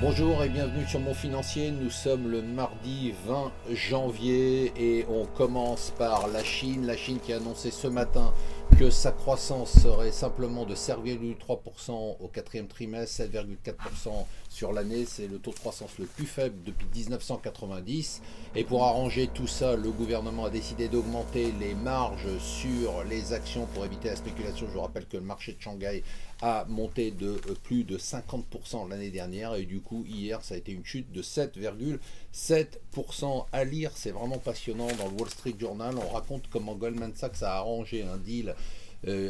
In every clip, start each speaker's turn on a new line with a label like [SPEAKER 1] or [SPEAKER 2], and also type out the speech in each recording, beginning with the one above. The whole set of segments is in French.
[SPEAKER 1] Bonjour et bienvenue sur Mon Financier. Nous sommes le mardi 20 janvier et on commence par la Chine. La Chine qui a annoncé ce matin que sa croissance serait simplement de 7,3% au quatrième trimestre, 7,4% sur l'année. C'est le taux de croissance le plus faible depuis 1990. Et pour arranger tout ça, le gouvernement a décidé d'augmenter les marges sur les actions pour éviter la spéculation. Je vous rappelle que le marché de Shanghai a monté de plus de 50% l'année dernière et du coup hier ça a été une chute de 7,7% à lire. C'est vraiment passionnant. Dans le Wall Street Journal on raconte comment Goldman Sachs a arrangé un deal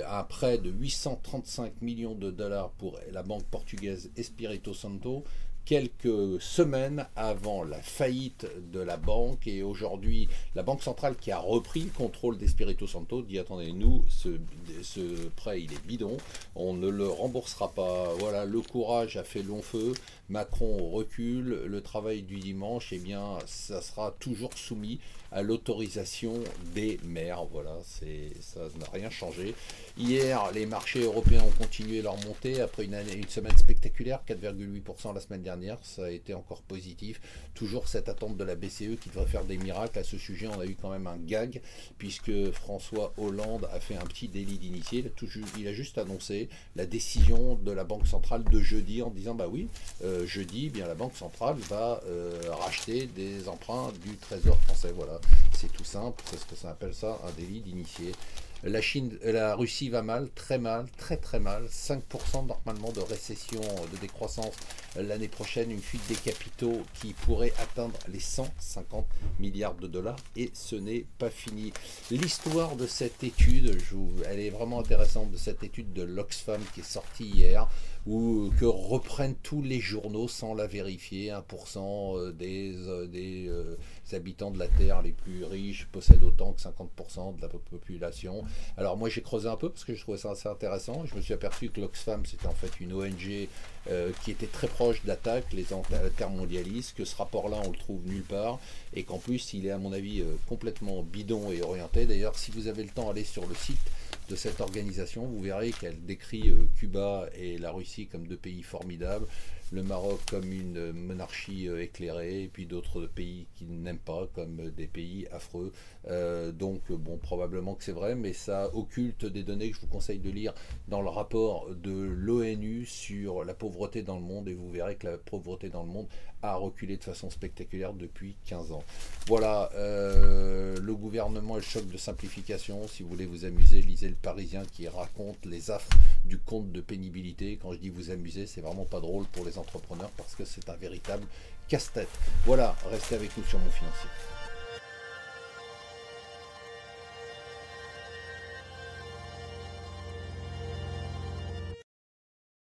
[SPEAKER 1] à près de 835 millions de dollars pour la banque portugaise Espírito Santo quelques semaines avant la faillite de la banque. Et aujourd'hui la banque centrale qui a repris le contrôle d'Espírito Santo dit attendez, nous ce prêt il est bidon, on ne le remboursera pas. Voilà, le courage a fait long feu, Macron recule, le travail du dimanche, eh bien ça sera toujours soumis à l'autorisation des maires. Voilà, ça n'a rien changé. Hier, les marchés européens ont continué leur montée après une semaine spectaculaire, 4,8% la semaine dernière, ça a été encore positif. Toujours cette attente de la BCE qui devrait faire des miracles. À ce sujet, on a eu quand même un gag, puisque François Hollande a fait un petit délit d'initié. Il a juste annoncé la décision de la Banque centrale de jeudi en disant, bah oui, jeudi, eh bien, la Banque centrale va racheter des emprunts du Trésor français. Voilà, c'est tout simple, c'est ce que ça appelle ça, un délit d'initié. La Russie va mal, très mal, très mal, 5% normalement de récession, de décroissance l'année prochaine, une fuite des capitaux qui pourrait atteindre les 150 milliards de dollars et ce n'est pas fini. L'histoire de cette étude, elle est vraiment intéressante, de cette étude de l'Oxfam qui est sortie hier, ou que reprennent tous les journaux sans la vérifier. 1% des habitants de la Terre les plus riches possèdent autant que 50% de la population. Alors moi j'ai creusé un peu parce que je trouvais ça assez intéressant. Je me suis aperçu que l'Oxfam c'était en fait une ONG qui était très proche d'attaque, les intermondialistes, que ce rapport-là on le trouve nulle part et qu'en plus il est à mon avis complètement bidon et orienté. D'ailleurs si vous avez le temps, allez sur le site de cette organisation, vous verrez qu'elle décrit Cuba et la Russie comme deux pays formidables, le Maroc comme une monarchie éclairée, et puis d'autres pays qui n'aiment pas comme des pays affreux. Donc bon, probablement que c'est vrai, mais ça occulte des données que je vous conseille de lire dans le rapport de l'ONU sur la pauvreté dans le monde, et vous verrez que la pauvreté dans le monde a reculé de façon spectaculaire depuis 15 ans. Voilà, le gouvernement et le choc de simplification. Si vous voulez vous amuser, lisez le Parisien qui raconte les affres du compte de pénibilité. Quand je dis vous amuser, c'est vraiment pas drôle pour les entrepreneurs parce que c'est un véritable casse-tête. Voilà, restez avec nous sur Mon Financier.